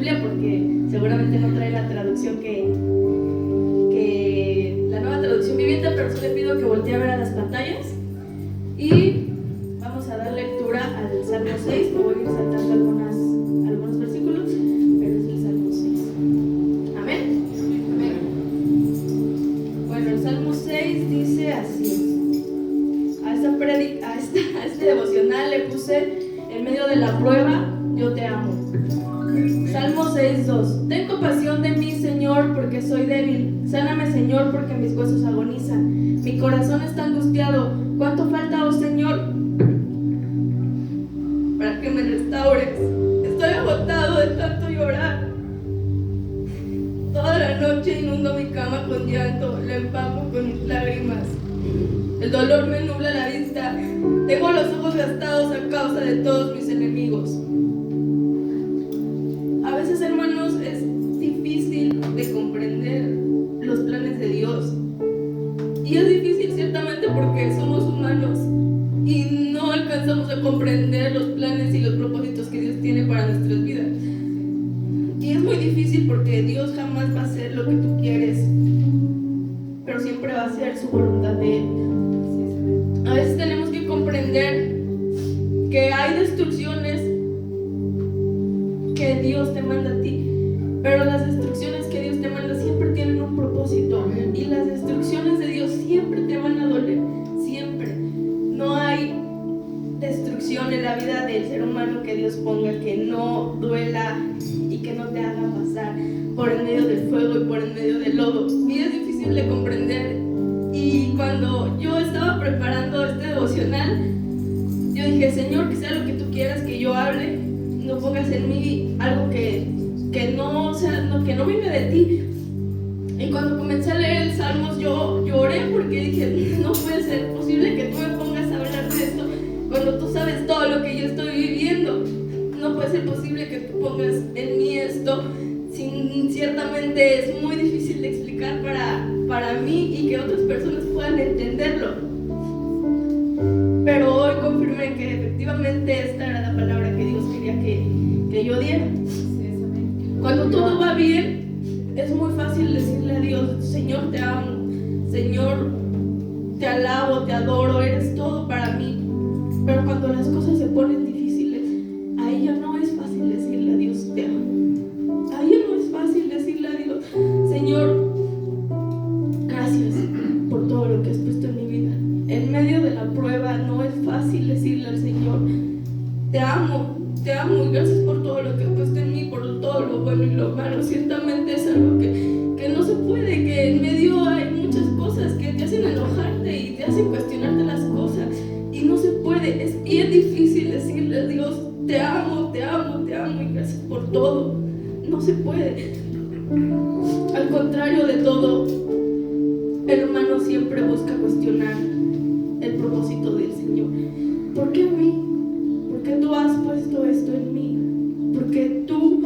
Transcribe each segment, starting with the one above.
Biblia porque seguramente no trae la traducción que la nueva traducción viviente, pero sí le pido que voltee a ver a las pantallas y vamos a dar lectura al Salmo 6. Me voy a ir saltando algunos versículos, pero es el Salmo 6. Amén. Amén. Bueno, el Salmo 6 dice así. A este devocional le puse: en medio de la prueba, yo te amo. Salmo 6:2. Ten compasión de mí, Señor, porque soy débil. Sáname, Señor, porque mis huesos agonizan. Mi corazón está angustiado. ¿Cuánto falta, oh Señor, para que me restaures? Estoy agotado de tanto llorar. Toda la noche inundo mi cama con llanto, la empapo con mis lágrimas. El dolor me nubla la vista. Tengo los ojos gastados a causa de todos mis enemigos. A veces, hermanos, es difícil de comprender los planes de Dios. Y es difícil ciertamente porque somos humanos y no alcanzamos a comprender los planes y los propósitos que Dios tiene para nuestras vidas. Y es muy difícil porque Dios jamás va a hacer lo que tú quieres, pero siempre va a ser su voluntad de Él. A veces tenemos que comprender que hay destrucciones que Dios te manda a ti, pero las destrucciones que Dios te manda siempre tienen un propósito, y las destrucciones de Dios siempre te van a doler, siempre. No hay destrucción en la vida del ser humano que Dios ponga que no duela y que no te haga pasar por en medio del fuego y por en medio del lodo. Y es difícil de comprender. Y cuando yo estaba preparando este devocional, yo dije: Señor, que sea lo que tú quieras que yo hable, no pongas en mí algo que no venga de ti. Y cuando comencé a leer el Salmos, yo lloré porque dije: no puede ser posible que tú me pongas a hablar de esto cuando tú sabes todo lo que yo estoy viviendo. No puede ser posible que tú pongas en mí esto. Ciertamente es muy difícil de explicar para mí y que otras personas puedan entenderlo. Pero hoy confirmé que efectivamente esta era la palabra que Dios quería que yo diera. Cuando todo va bien, es muy fácil decirle a Dios: Señor, te amo, Señor, te alabo, te adoro, eres todo para mí. Pero cuando las cosas se ponen difíciles, ahí ya no es fácil decirle a Dios: te amo. Ahí ya no es fácil decirle a Dios: Señor, gracias por todo lo que has puesto en mi vida. En medio de la prueba no es fácil decirle al Señor: te amo y gracias por todo lo que has puesto en mí, por todo lo bueno y lo malo. Ciertamente es algo que no se puede, que en medio hay muchas cosas que te hacen enojarte y te hacen cuestionarte las cosas, y no se puede. Es bien difícil decirle a Dios: te amo y gracias por todo. No se puede. Al contrario de todo, el humano siempre busca cuestionar el propósito del Señor. ¿Por qué a mí? ¿Por qué tú has puesto esto en mí? ¿Por qué tú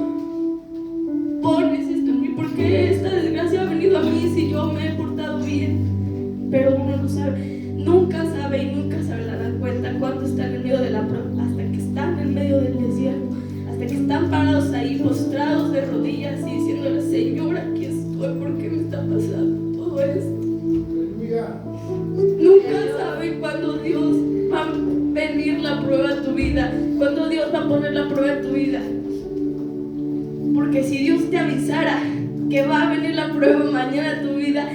pones esto en mí? ¿Por qué esta desgracia ha venido a mí si yo me he portado bien? Pero uno no sabe, nunca sabe y nunca se dará cuenta cuánto están en medio de la prueba, hasta que están en medio del desierto, hasta que están parados ahí, postrados de rodillas y diciéndole: Señor, aquí estoy, ¿por qué me está pasando todo esto? Nunca saben cuándo Dios va a venir la prueba en tu vida, cuándo Dios va a poner la prueba en tu vida. Porque si Dios te avisara que va a venir la prueba mañana en tu vida,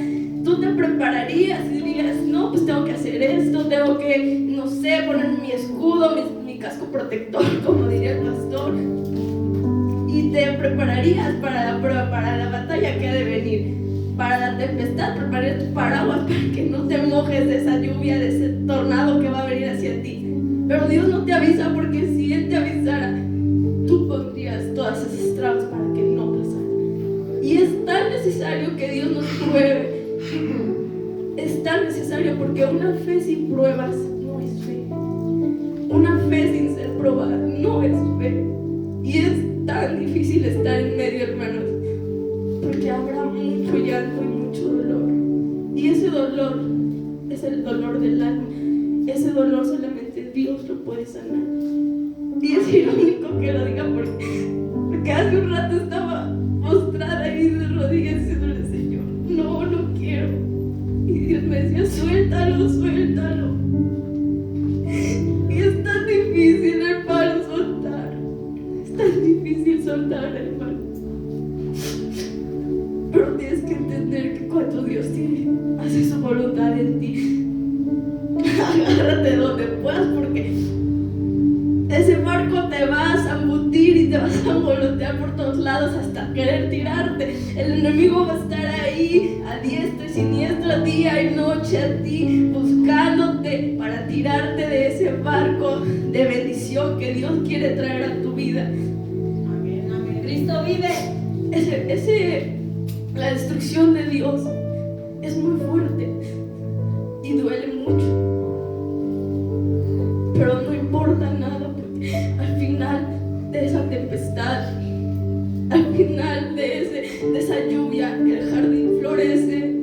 tú te prepararías y dirías: no, pues tengo que hacer esto, tengo que, no sé, poner mi escudo, mi casco protector, como diría el pastor, y te prepararías para la prueba, para la batalla que ha de venir, para la tempestad. Prepararías tu paraguas para que no te mojes de esa lluvia, de ese tornado que va a venir hacia ti. Pero Dios no te avisa, porque si Él te avisara, tú pondrías todas esas trabas para que no pasara. Y es tan necesario que Dios nos pruebe. Es tan necesario, porque una fe sin pruebas no es fe. Una fe sin ser probada no es fe. Y es tan difícil estar en medio, hermanos, porque habrá mucho llanto y mucho dolor. Y ese dolor es el dolor del alma. Ese dolor solamente Dios lo puede sanar. Y es irónico que lo diga porque porque hace un rato estaba postrada ahí de rodillas diciéndole: Señor, no quiero. Y Dios me decía: suéltalo. Y es tan difícil, hermano, soltar. Es tan difícil soltar, hermano. Pero tienes que entender que cuando Dios hace su voluntad en ti, agárrate donde puedas, porque ese barco te vas a embutir y te vas a volotear por todos lados hasta querer tirarte. El enemigo va a estar ahí a diestra y siniestra, día y noche a ti, buscándote para tirarte de ese barco de bendición que Dios quiere traer a tu vida. Amén, amén. Cristo vive. La destrucción de Dios es muy fuerte y duele mucho, pero no importa nada, porque al final de esa tempestad, al final de esa lluvia, el jardín florece.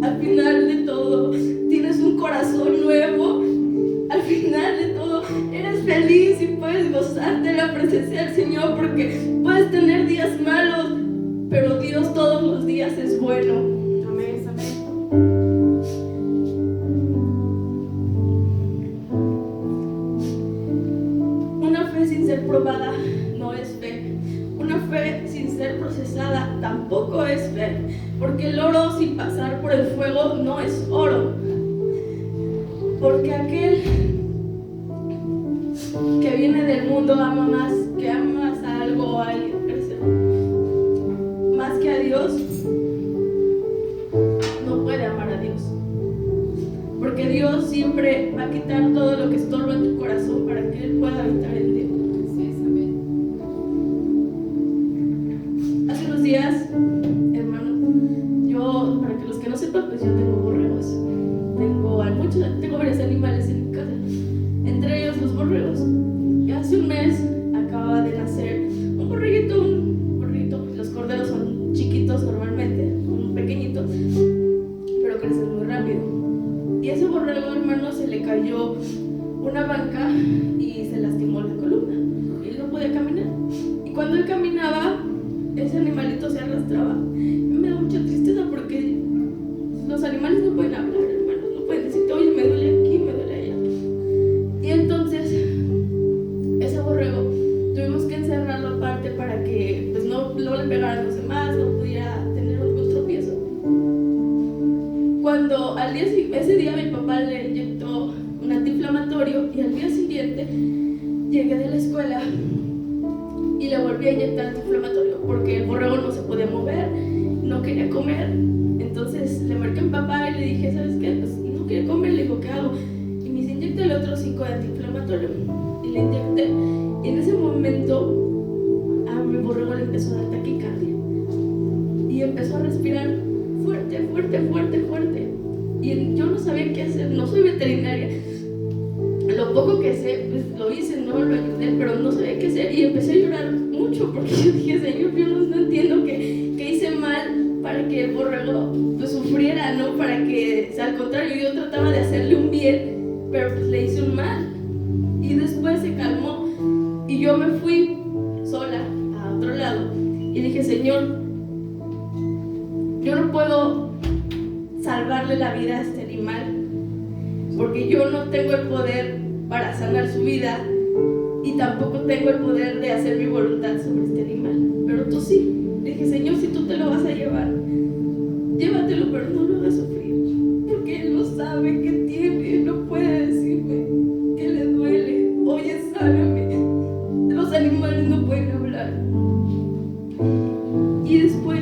Al final de todo tienes un corazón nuevo. Al final de todo eres feliz y puedes gozarte de la presencia del Señor, porque puedes tener días malos, pero Dios todos los días es bueno. Amén, amén. Una fe sin ser probada no es fe. Una fe sin ser procesada tampoco es fe, porque el oro sin pasar por el fuego no es oro. Porque aquel que viene del mundo ama más a algo o a alguien, más que a Dios. No puede amar a Dios, porque Dios siempre va a quitar todo lo que estorba en tu corazón para que Él pueda habitar en ti. Sí, amén. Hace unos días, hermano, yo, para que los que no sepan, pues yo tengo borregos. Tengo varios animales en mi casa, entre ellos los borregos. Y hace un mes acaba de nacer un borreguito. Los corderos son chiquitos normalmente, son pequeñitos, pero crecen muy rápido. Y ese borrego, hermano, se le cayó una banca y se lastimó la columna. Y él no podía caminar. Y cuando él caminaba, ese animalito se arrastraba. Y me da mucha tristeza porque los animales no pueden hablar, hermanos. No pueden decirte: oye, me duele aquí, me duele allá. Y entonces, ese borrego tuvimos que encerrarlo aparte para que pues no le pegaran a los demás, no pudiera tener un tropiezo. Cuando ese día mi papá le inyectó un antiinflamatorio, y al día siguiente llegué de la escuela y le volví a inyectar antiinflamatorio porque el borrego no se podía mover, no quería comer. Entonces le marqué a mi papá y le dije: ¿sabes qué? Pues no quiere comer. Le digo: ¿qué hago? Y me dice: inyectale otro 5 de antiinflamatorio. Y le inyecté, y en ese momento a mi borrego le empezó a dar taquicardia y empezó a respirar fuerte. Y yo no sabía qué hacer, no soy veterinaria. Lo poco que sé, pues lo hice, no lo ayudé, pero no sabía qué hacer y empecé a llorar mucho porque yo dije: Señor, yo no entiendo qué hice mal para que el borrego pues sufriera, ¿no? Para que, al contrario, yo trataba de hacerle un bien, pero pues le hice un mal. Y después se calmó y yo me fui sola a otro lado y dije: Señor, yo no puedo salvarle la vida a este animal, porque yo no tengo el poder para sanar su vida y tampoco tengo el poder de hacer mi voluntad sobre este animal, pero tú sí. Le dije: Señor, si tú te lo vas a llevar, llévatelo, pero no lo hagas sufrir, porque él no sabe qué tiene, no puede decirme que le duele. Oye, sáname. Los animales no pueden hablar. Y después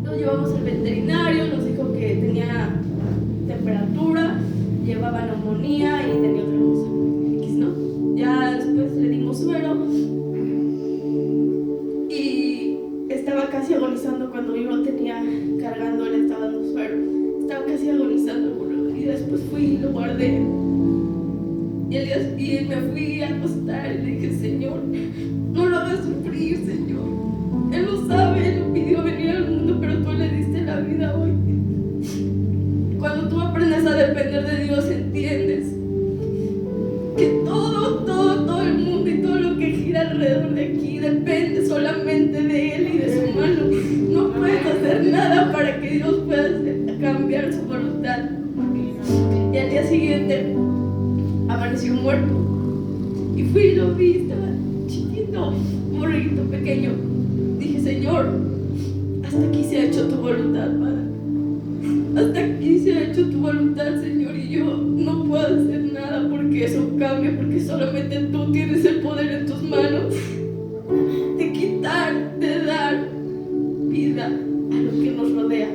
lo llevamos al veterinario, nos dijo que tenía temperatura, llevaba neumonía y tenía otra cosa X, ¿no? Ya después le dimos suero y estaba casi agonizando. Cuando yo lo tenía cargando, le estaba dando suero, estaba casi agonizando, y después fui y lo guardé. Y me fui a acostar y le dije: Señor, no lo hagas sufrir, Señor. Él lo sabe, él lo pidió venir al mundo, pero tú le diste la vida hoy. Cuando tú aprendes a depender de Dios, entiendes que todo el mundo y todo lo que gira alrededor de aquí depende siguiente amaneció muerto. Y fui y lo vi, estaba chiquito, un borreguito pequeño. Dije, Señor, hasta aquí se ha hecho tu voluntad, Padre. Hasta aquí se ha hecho tu voluntad, Señor, y yo no puedo hacer nada porque eso cambie, porque solamente tú tienes el poder en tus manos de quitar, de dar vida a lo que nos rodea.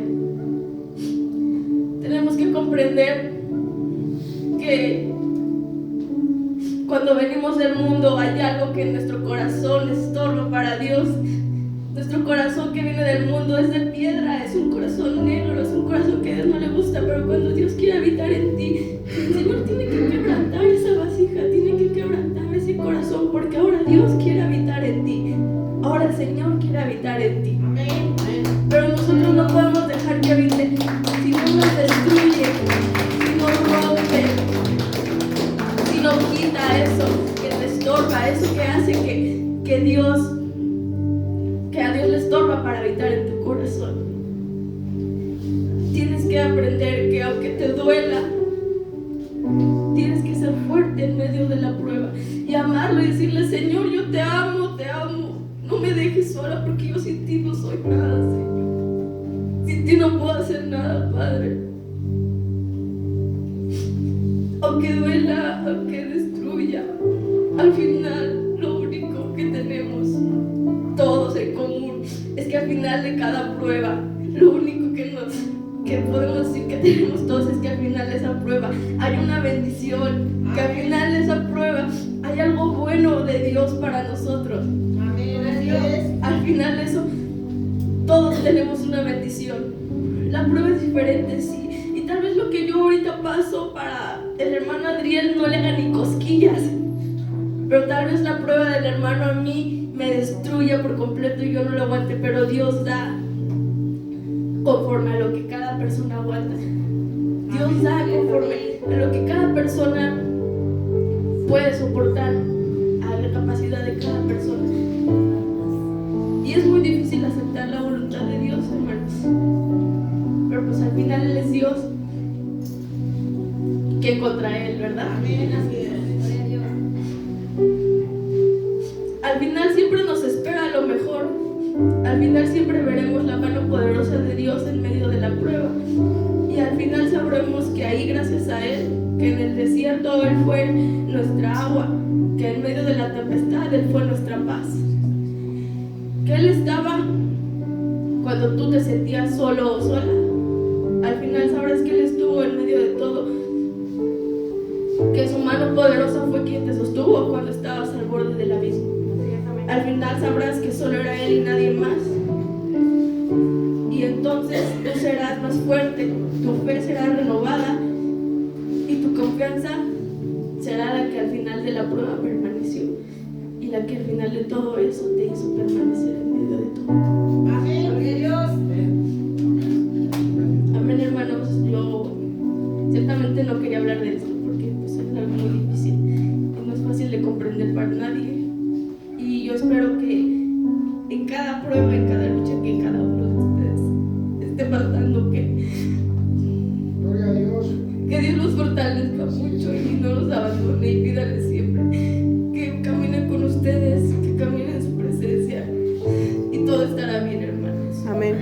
Tenemos que comprender que cuando venimos del mundo hay algo que en nuestro corazón estorba para Dios. Nuestro corazón que viene del mundo es de piedra, es un corazón negro, es un corazón que a Dios no le gusta, pero cuando Dios quiere habitar en ti, el Señor tiene que quebrantar esa vasija, tiene que quebrantar ese corazón, porque ahora Dios quiere habitar en ti, ahora el Señor quiere habitar en ti. Pero nosotros no podemos dejar que habite, si no nos destruye, si no rompe, si no quita eso que te estorba, eso que hace que a Dios le estorba para habitar en tu corazón. Tienes que aprender que aunque te duela, tienes que ser fuerte en medio de la prueba y amarlo y decirle, Señor, yo te amo, no me dejes sola porque yo sin ti no soy nada, Señor. Sin ti no puedo hacer nada, Padre. Aunque duela, aunque destruya, al final lo único que tenemos todos en común es que al final de cada prueba, lo único que podemos decir que tenemos todos es que al final de esa prueba hay una bendición, que al final de esa prueba hay algo bueno de Dios para nosotros. Al final de eso, todos tenemos una bendición. La prueba es diferente, sí, y tal vez lo que yo ahorita paso para el hermano Adriel no le haga ni cosquillas, pero tal vez la prueba del hermano a mí me destruya por completo y yo no lo aguante, pero Dios da conforme a lo que cada persona aguanta. Dios da conforme a lo que cada persona puede soportar, a la capacidad de cada persona. Y es muy difícil aceptar la voluntad de Dios, hermanos, pero pues al final Él es Dios. ¿Quién contra Él, verdad? Amén, así es. Al final siempre nos espera lo mejor. Al final siempre veremos la mano poderosa de Dios en medio de la prueba. Y al final sabremos que ahí, gracias a Él, que en el desierto Él fue nuestra agua, que en medio de la tempestad Él fue nuestra paz. Que Él estaba cuando tú te sentías solo o sola. Al final sabrás que Él estuvo en medio de todo. Que su mano poderosa fue quien te sostuvo cuando estabas al borde del abismo. Al final sabrás que solo era Él y nadie más. Y entonces tú serás más fuerte, tu fe será renovada y tu confianza será la que al final de la prueba permaneció y la que al final de todo eso te hizo permanecer en medio de todo. Amén, Dios. Amén, hermanos. Yo ciertamente no quería hablar de esto porque pues, es algo muy difícil y no es fácil de comprender para nadie. Y yo espero que en cada prueba, en cada lucha que cada uno de ustedes esté pasando, Gloria a Dios. que Dios los fortalezca mucho y no los abandone y pídale siempre que caminen con ustedes, que caminen en su presencia y todo estará bien, hermanos. Amén.